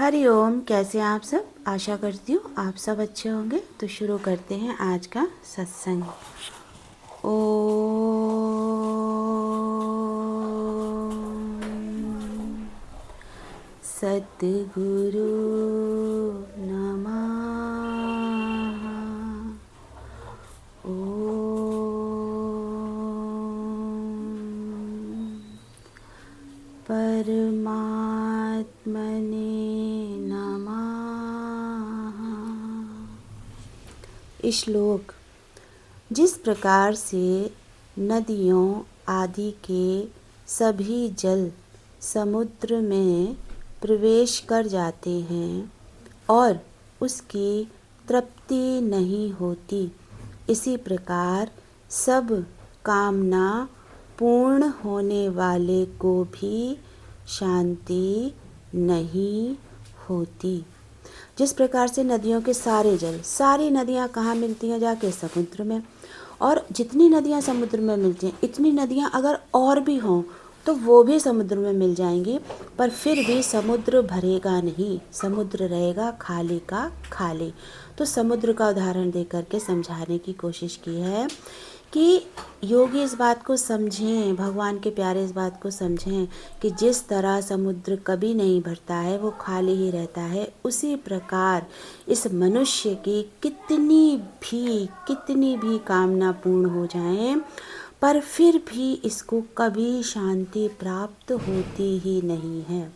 हरिओम। कैसे हैं आप सब? आशा करती हूँ आप सब अच्छे होंगे। तो शुरू करते हैं आज का सत्संग। ओम सद्गुरु नमः। ओम परमात्मने नमः। श्लोक। जिस प्रकार से नदियों आदि के सभी जल समुद्र में प्रवेश कर जाते हैं और उसकी तृप्ति नहीं होती, इसी प्रकार सब कामना पूर्ण होने वाले को भी शांति नहीं होती। जिस प्रकार से नदियों के सारे जल, सारी नदियाँ कहाँ मिलती हैं? जाके समुद्र में। और जितनी नदियाँ समुद्र में मिलती हैं, इतनी नदियाँ अगर और भी हों तो वो भी समुद्र में मिल जाएंगी, पर फिर भी समुद्र भरेगा नहीं, समुद्र रहेगा खाली का खाली। तो समुद्र का उदाहरण दे करके समझाने की कोशिश की है कि योगी इस बात को समझें, भगवान के प्यारे इस बात को समझें कि जिस तरह समुद्र कभी नहीं भरता है, वो खाली ही रहता है, उसी प्रकार इस मनुष्य की कितनी भी कामना पूर्ण हो जाए, पर फिर भी इसको कभी शांति प्राप्त होती ही नहीं है।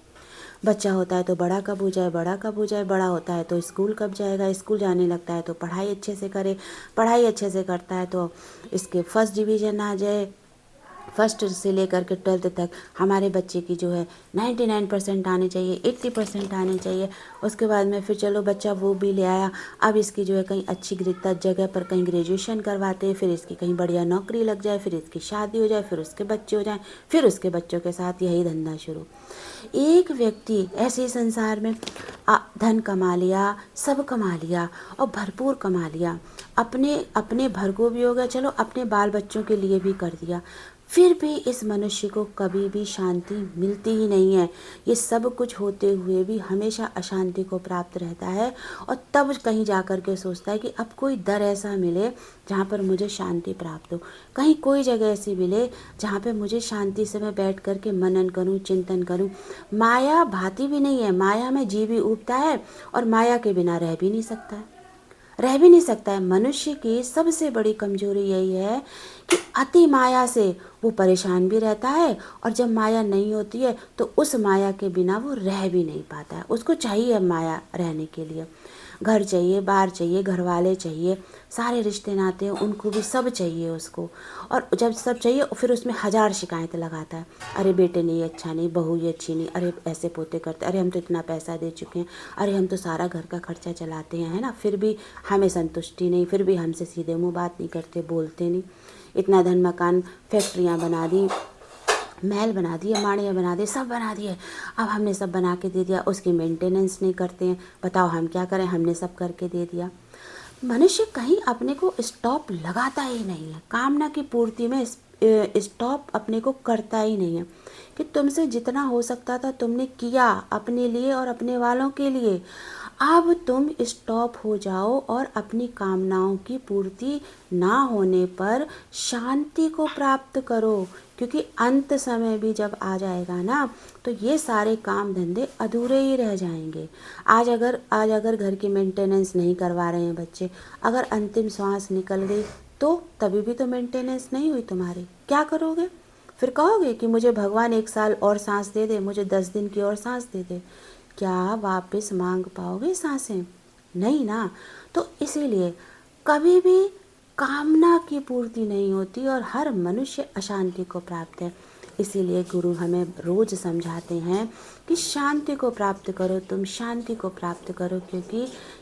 बच्चा होता है तो बड़ा कब हो जाए, बड़ा कब हो जाए, बड़ा होता है तो स्कूल कब जाएगा, स्कूल जाने लगता है तो पढ़ाई अच्छे से करे, पढ़ाई अच्छे से करता है तो इसके फर्स्ट डिवीज़न आ जाए। फर्स्ट से लेकर के 12th तक हमारे बच्चे की जो है 99% आने चाहिए, 80% आने चाहिए। उसके बाद में फिर चलो बच्चा वो भी ले आया, अब इसकी जो है कहीं अच्छी जगह पर कहीं ग्रेजुएशन करवाते हैं, फिर इसकी कहीं बढ़िया नौकरी लग जाए, फिर इसकी शादी हो जाए, फिर उसके बच्चे हो जाएं, फिर उसके बच्चों के साथ यही धंधा शुरू। एक व्यक्ति ऐसे संसार में धन कमा लिया, सब कमा लिया और भरपूर कमा लिया, अपने भर को भी हो गया, चलो अपने बाल बच्चों के लिए भी कर दिया, फिर भी इस मनुष्य को कभी भी शांति मिलती ही नहीं है। ये सब कुछ होते हुए भी हमेशा अशांति को प्राप्त रहता है और तब कहीं जा कर के सोचता है कि अब कोई दर ऐसा मिले जहाँ पर मुझे शांति प्राप्त हो, कहीं कोई जगह ऐसी मिले जहाँ पे मुझे शांति से मैं बैठ कर के मनन करूँ, चिंतन करूँ। माया भाती भी नहीं है, माया में जी भी उबता है और माया के बिना रह भी नहीं सकता है, रह भी नहीं सकता है। मनुष्य की सबसे बड़ी कमजोरी यही है कि अति माया से वो परेशान भी रहता है और जब माया नहीं होती है तो उस माया के बिना वो रह भी नहीं पाता है। उसको चाहिए माया रहने के लिए, घर चाहिए, बाहर चाहिए, घर वाले चाहिए, सारे रिश्ते नाते हैं उनको भी सब चाहिए उसको। और जब सब चाहिए फिर उसमें हज़ार शिकायतें लगाता है, अरे बेटे नहीं अच्छा नहीं, बहू ये अच्छी नहीं, अरे ऐसे पोते करते, अरे हम तो इतना पैसा दे चुके हैं, अरे हम तो सारा घर का खर्चा चलाते हैं, है ना, फिर भी हमें संतुष्टि नहीं, फिर भी हमसे सीधे मुँह बात नहीं करते, बोलते नहीं। इतना धन मकान फैक्ट्रियाँ बना दी, महल बना दिए, माड़ियाँ बना दी, सब बना दिए, अब हमने सब बना के दे दिया, उसकी मेंटेनेंस नहीं करते हैं, बताओ हम क्या करें, हमने सब करके दे दिया। मनुष्य कहीं अपने को स्टॉप लगाता ही नहीं है, कामना की पूर्ति में स्टॉप अपने को करता ही नहीं है कि तुमसे जितना हो सकता था तुमने किया अपने लिए और अपने वालों के लिए, अब तुम स्टॉप हो जाओ और अपनी कामनाओं की पूर्ति ना होने पर शांति को प्राप्त करो, क्योंकि अंत समय भी जब आ जाएगा ना तो ये सारे काम धंधे अधूरे ही रह जाएंगे। आज अगर घर की मेंटेनेंस नहीं करवा रहे हैं बच्चे, अगर अंतिम श्वास निकल गई तो तभी भी तो मेंटेनेंस नहीं हुई तुम्हारी, क्या करोगे? फिर कहोगे कि मुझे भगवान 1 साल और सांस दे दे, मुझे 10 दिन की और सांस दे दे, क्या वापस मांग पाओगे सांसें? नहीं ना। तो इसीलिए कभी भी कामना की पूर्ति नहीं होती और हर मनुष्य अशांति को प्राप्त है। इसीलिए गुरु हमें रोज समझाते हैं कि शांति को प्राप्त करो, तुम शांति को प्राप्त करो, क्योंकि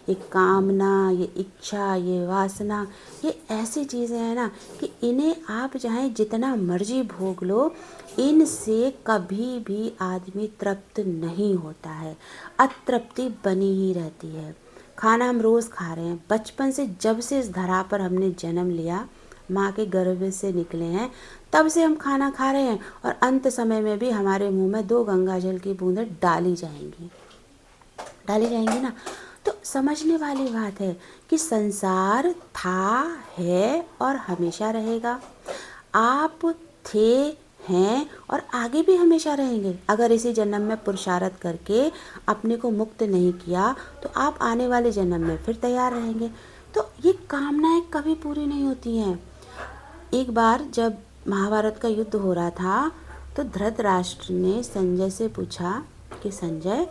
ये कामना, ये इच्छा, ये वासना, ये ऐसी चीज़ें हैं ना कि इन्हें आप चाहे जितना मर्जी भोग लो, इनसे कभी भी आदमी तृप्त नहीं होता है, अतृप्ति बनी ही रहती है। खाना हम रोज़ खा रहे हैं, बचपन से जब से इस धरा पर हमने जन्म लिया, माँ के गर्भ से निकले हैं, तब से हम खाना खा रहे हैं और अंत समय में भी हमारे मुंह में 2 गंगा जल की बूंदें डाली जाएंगी। डाली जाएंगी ना। तो समझने वाली बात है कि संसार था, है और हमेशा रहेगा। आप थे, हैं और आगे भी हमेशा रहेंगे। अगर इसी जन्म में पुरुषार्थ करके अपने को मुक्त नहीं किया तो आप आने वाले जन्म में फिर तैयार रहेंगे। तो ये कामनाएं कभी पूरी नहीं होती हैं। एक बार जब महाभारत का युद्ध हो रहा था तो धृतराष्ट्र ने संजय से पूछा कि संजय,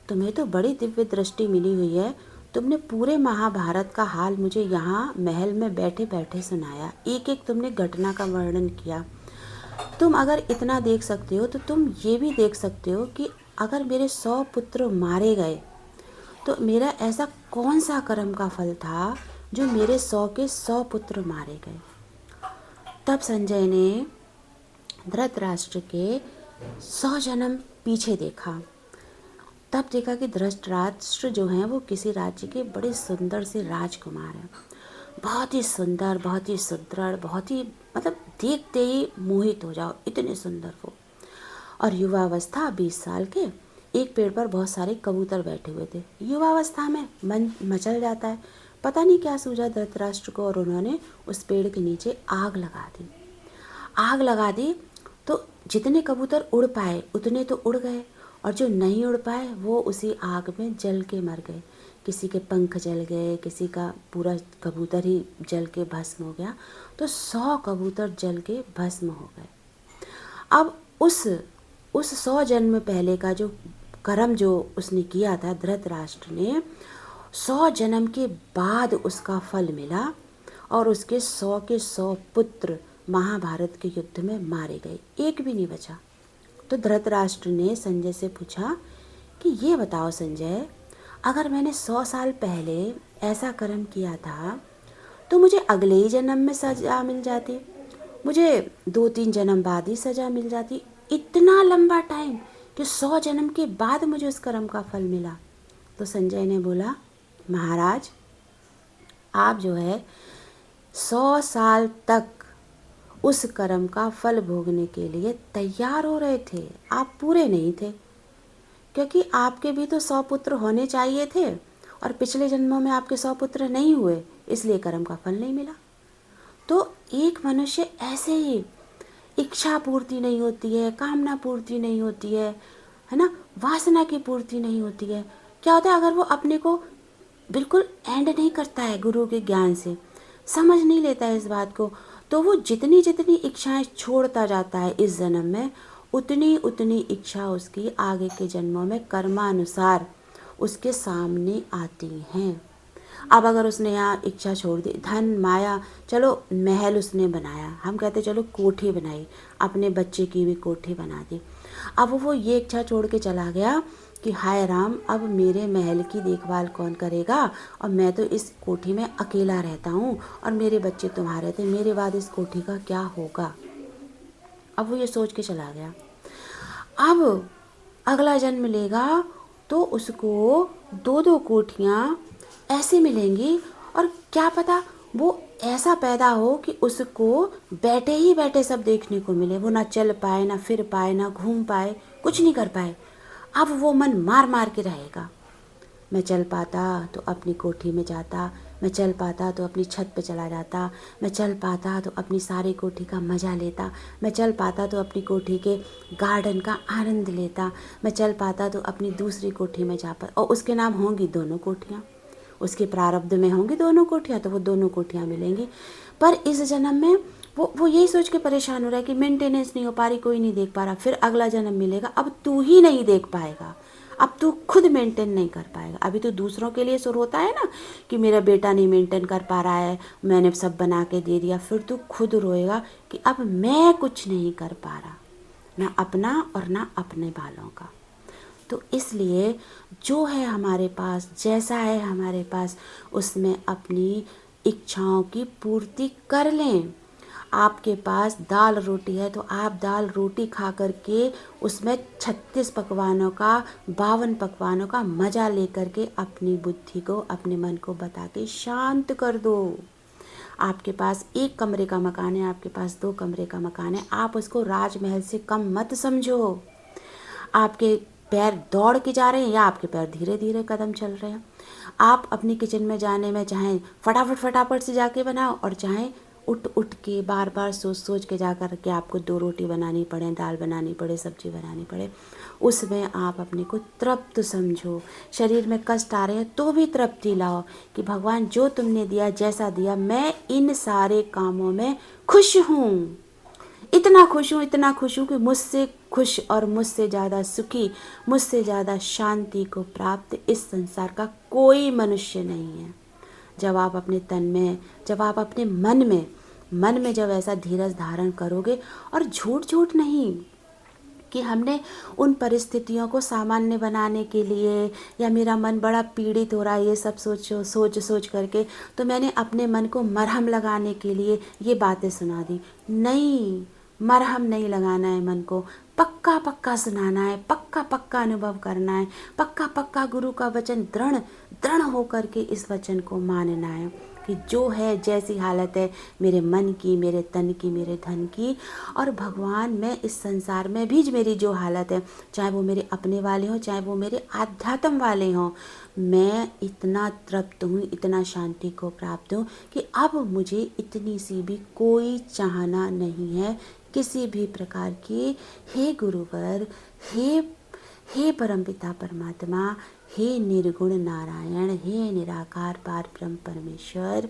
तुम्हें तो बड़ी दिव्य दृष्टि मिली हुई है, तुमने पूरे महाभारत का हाल मुझे यहाँ महल में बैठे बैठे सुनाया, एक एक तुमने घटना का वर्णन किया। तुम अगर इतना देख सकते हो तो तुम ये भी देख सकते हो कि अगर मेरे 100 पुत्र मारे गए तो मेरा ऐसा कौन सा कर्म का फल था जो मेरे 100 के 100 पुत्र मारे गए। तब संजय ने धृतराष्ट्र के 100 जन्म पीछे देखा। तब देखा कि धृतराष्ट्र जो हैं वो किसी राज्य के बड़े सुंदर से राजकुमार हैं। बहुत ही सुंदर, बहुत ही सुदृढ़, बहुत ही मतलब देखते ही मोहित हो जाओ, इतने सुंदर वो। और युवावस्था 20 साल के। एक पेड़ पर बहुत सारे कबूतर बैठे हुए थे। युवावस्था में मन मचल जाता है। पता नहीं क्या सूझा धृतराष्ट्र को और उन्होंने उस पेड़ के नीचे आग लगा दी। आग लगा दी तो जितने कबूतर उड़ पाए उतने तो उड़ गए और जो नहीं उड़ पाए वो उसी आग में जल के मर गए। किसी के पंख जल गए, किसी का पूरा कबूतर ही जल के भस्म हो गया। तो 100 कबूतर जल के भस्म हो गए। अब उस 100 जन्म पहले का जो कर्म जो उसने किया था धृतराष्ट्र ने, 100 जन्म के बाद उसका फल मिला और उसके 100 के 100 पुत्र महाभारत के युद्ध में मारे गए, एक भी नहीं बचा। तो धृतराष्ट्र ने संजय से पूछा कि ये बताओ संजय, अगर मैंने 100 साल पहले ऐसा कर्म किया था तो मुझे अगले ही जन्म में सजा मिल जाती, मुझे 2-3 जन्म बाद ही सजा मिल जाती। इतना लंबा टाइम कि 100 जन्म के बाद मुझे उस कर्म का फल मिला। तो संजय ने बोला, महाराज आप जो है 100 साल तक उस कर्म का फल भोगने के लिए तैयार हो रहे थे, आप पूरे नहीं थे, क्योंकि आपके भी तो 100 पुत्र होने चाहिए थे और पिछले जन्मों में आपके 100 पुत्र नहीं हुए, इसलिए कर्म का फल नहीं मिला। तो एक मनुष्य ऐसे ही इच्छा पूर्ति नहीं होती है, कामना पूर्ति नहीं होती है ना, वासना की पूर्ति नहीं होती है। क्या होता है, अगर वो अपने को बिल्कुल एंड नहीं करता है गुरु के ज्ञान से, समझ नहीं लेता है इस बात को, तो वो जितनी जितनी इच्छाएं छोड़ता जाता है इस जन्म में, उतनी उतनी इच्छा उसकी आगे के जन्मों में कर्मानुसार उसके सामने आती हैं। अब अगर उसने यहाँ इच्छा छोड़ दी, धन माया, चलो महल उसने बनाया, हम कहते चलो कोठी बनाई, अपने बच्चे की भी कोठी बना दी। अब वो ये इच्छा छोड़ के चला गया कि हाय राम, अब मेरे महल की देखभाल कौन करेगा, और मैं तो इस कोठी में अकेला रहता हूँ और मेरे बच्चे तुम्हारे थे, मेरे बाद इस कोठी का क्या होगा। अब वो ये सोच के चला गया। अब अगला जन्म लेगा तो उसको 2-2 कोठियाँ ऐसे मिलेंगी, और क्या पता वो ऐसा पैदा हो कि उसको बैठे ही बैठे सब देखने को मिले, वो ना चल पाए, ना फिर पाए, ना घूम पाए, कुछ नहीं कर पाए। अब वो मन मार मार के रहेगा, मैं चल पाता तो अपनी कोठी में जाता, मैं चल पाता तो अपनी छत पे चला जाता, मैं चल पाता तो अपनी सारी कोठी का मज़ा लेता, मैं चल पाता तो अपनी कोठी के गार्डन का आनंद लेता, मैं चल पाता तो अपनी दूसरी कोठी में जा पाता, और उसके नाम होंगी दोनों कोठियाँ, उसके प्रारब्ध में होंगी दोनों कोठियाँ, तो वो दोनों कोठियाँ मिलेंगी। पर इस जन्म में वो यही सोच के परेशान हो रहा है कि मेंटेनेंस नहीं हो पा रही, कोई नहीं देख पा रहा। फिर अगला जन्म मिलेगा, अब तू ही नहीं देख पाएगा, अब तू खुद मेंटेन नहीं कर पाएगा। अभी तो दूसरों के लिए सुर होता है ना कि मेरा बेटा नहीं मेंटेन कर पा रहा है, मैंने सब बना के दे दिया, फिर तू खुद रोएगा कि अब मैं कुछ नहीं कर पा रहा, ना अपना और ना अपने बालों का। तो इसलिए जो है हमारे पास, जैसा है हमारे पास, उसमें अपनी इच्छाओं की पूर्ति कर लें। आपके पास दाल रोटी है तो आप दाल रोटी खा करके उसमें 36 पकवानों का, 52 पकवानों का मज़ा लेकर के अपनी बुद्धि को, अपने मन को बता के शांत कर दो। आपके पास 1 कमरे का मकान है, आपके पास 2 कमरे का मकान है, आप उसको राजमहल से कम मत समझो। आपके पैर दौड़ के जा रहे हैं या आपके पैर धीरे धीरे कदम चल रहे हैं। आप अपनी किचन में जाने में चाहें फटाफट फटाफट से जाके बनाओ और चाहें उठ उठ के बार बार सोच सोच के जा कर के आपको 2 रोटी बनानी पड़े, दाल बनानी पड़े, सब्जी बनानी पड़े, उसमें आप अपने को तृप्त समझो। शरीर में कष्ट आ रहे हैं तो भी तृप्ति लाओ कि भगवान जो तुमने दिया, जैसा दिया, मैं इन सारे कामों में खुश हूँ। इतना खुश हूँ कि मुझसे खुश और मुझसे ज़्यादा सुखी, मुझसे ज़्यादा शांति को प्राप्त इस संसार का कोई मनुष्य नहीं है। जब आप अपने तन में, जब आप अपने मन में जब ऐसा धीरज धारण करोगे, और झूठ झूठ नहीं कि हमने उन परिस्थितियों को सामान्य बनाने के लिए, या मेरा मन बड़ा पीड़ित हो रहा है ये सब सोच करके, तो मैंने अपने मन को मरहम लगाने के लिए ये बातें सुना दी। नहीं, मरहम नहीं लगाना है मन को, पक्का पक्का सुनाना है, पक्का पक्का अनुभव करना है, पक्का पक्का गुरु का वचन दृढ़ दृढ़ होकर के इस वचन को मानना है कि जो है, जैसी हालत है मेरे मन की, मेरे तन की, मेरे धन की, और भगवान, मैं इस संसार में भी मेरी जो हालत है, चाहे वो मेरे अपने वाले हों, चाहे वो मेरे आध्यात्म वाले हों, मैं इतना तृप्त हूँ, इतना शांति को प्राप्त हूँ कि अब मुझे इतनी सी भी कोई चाहना नहीं है किसी भी प्रकार की। हे गुरुवर, हे परमपिता परमात्मा, हे निर्गुण नारायण, हे निराकार पार ब्रह्म परमेश्वर,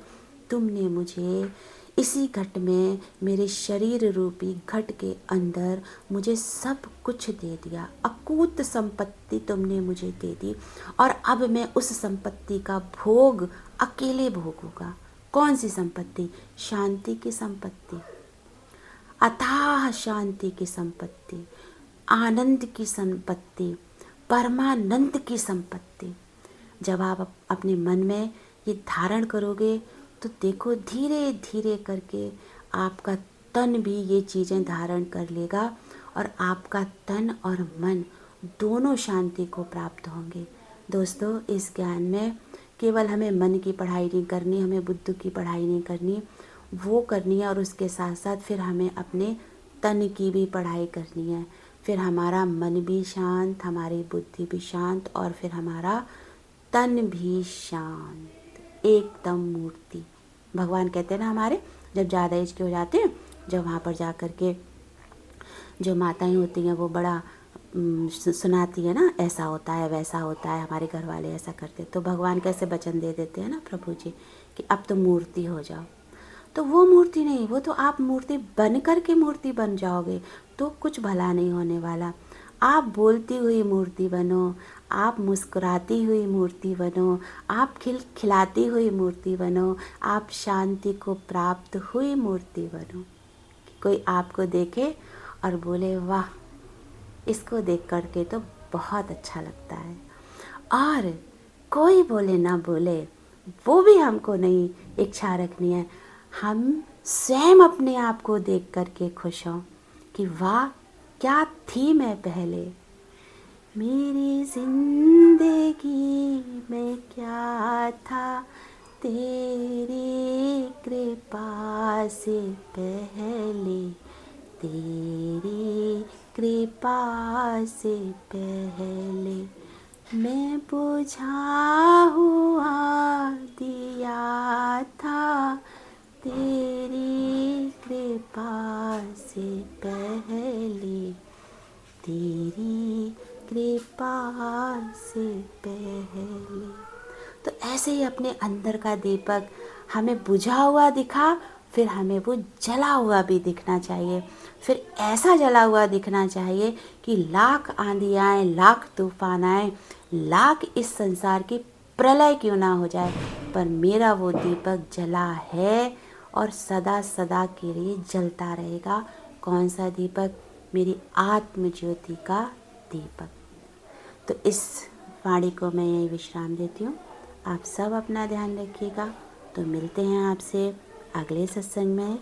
तुमने मुझे इसी घट में, मेरे शरीर रूपी घट के अंदर मुझे सब कुछ दे दिया। अकूत संपत्ति तुमने मुझे दे दी, और अब मैं उस संपत्ति का भोग अकेले भोगूंगा। कौन सी संपत्ति? शांति की संपत्ति, अथाह शांति की संपत्ति, आनंद की संपत्ति, परमानंद की संपत्ति। जब आप अपने मन में ये धारण करोगे तो देखो, धीरे धीरे करके आपका तन भी ये चीज़ें धारण कर लेगा, और आपका तन और मन दोनों शांति को प्राप्त होंगे। दोस्तों, इस ज्ञान में केवल हमें मन की पढ़ाई नहीं करनी, हमें बुद्धि की पढ़ाई नहीं करनी, वो करनी है, और उसके साथ साथ फिर हमें अपने तन की भी पढ़ाई करनी है। फिर हमारा मन भी शांत, हमारी बुद्धि भी शांत, और फिर हमारा तन भी शांत, एकदम मूर्ति। भगवान कहते हैं ना, हमारे जब ज़्यादा एज के हो जाते हैं, जब वहाँ पर जा कर के जो माताएं होती हैं वो बड़ा सुनाती है ना, ऐसा होता है, वैसा होता है, हमारे घर वाले ऐसा करते, तो भगवान कैसे वचन दे देते हैं ना प्रभु जी कि अब तो मूर्ति हो जाओ। तो वो मूर्ति नहीं, वो तो आप मूर्ति बन कर के मूर्ति बन जाओगे तो कुछ भला नहीं होने वाला। आप बोलती हुई मूर्ति बनो, आप मुस्कुराती हुई मूर्ति बनो, आप खिलाती हुई मूर्ति बनो, आप शांति को प्राप्त हुई मूर्ति बनो। कोई आपको देखे और बोले वाह, इसको देख करके तो बहुत अच्छा लगता है, और कोई बोले ना बोले, वो भी हमको नहीं इच्छा रखनी है। हम स्वयं अपने आप को देख करके खुश हों कि वाह, क्या थी मैं पहले, मेरी जिंदगी में क्या था, तेरी कृपा से पहले, तेरी कृपा से पहले, मैं बुझा हुआ दिया था, तेरी कृपा से पहले, तेरी कृपा से पहले। तो ऐसे ही अपने अंदर का दीपक हमें बुझा हुआ दिखा, फिर हमें वो जला हुआ भी दिखना चाहिए। फिर ऐसा जला हुआ दिखना चाहिए कि लाख आंधी आए, लाख तूफान आए, लाख इस संसार की प्रलय क्यों ना हो जाए, पर मेरा वो दीपक जला है और सदा सदा के लिए जलता रहेगा। कौन सा दीपक? मेरी आत्म ज्योति का दीपक। तो इस वाणी को मैं यही विश्राम देती हूँ। आप सब अपना ध्यान रखिएगा। तो मिलते हैं आपसे अगले सत्संग में।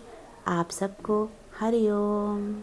आप सबको हरि ओम।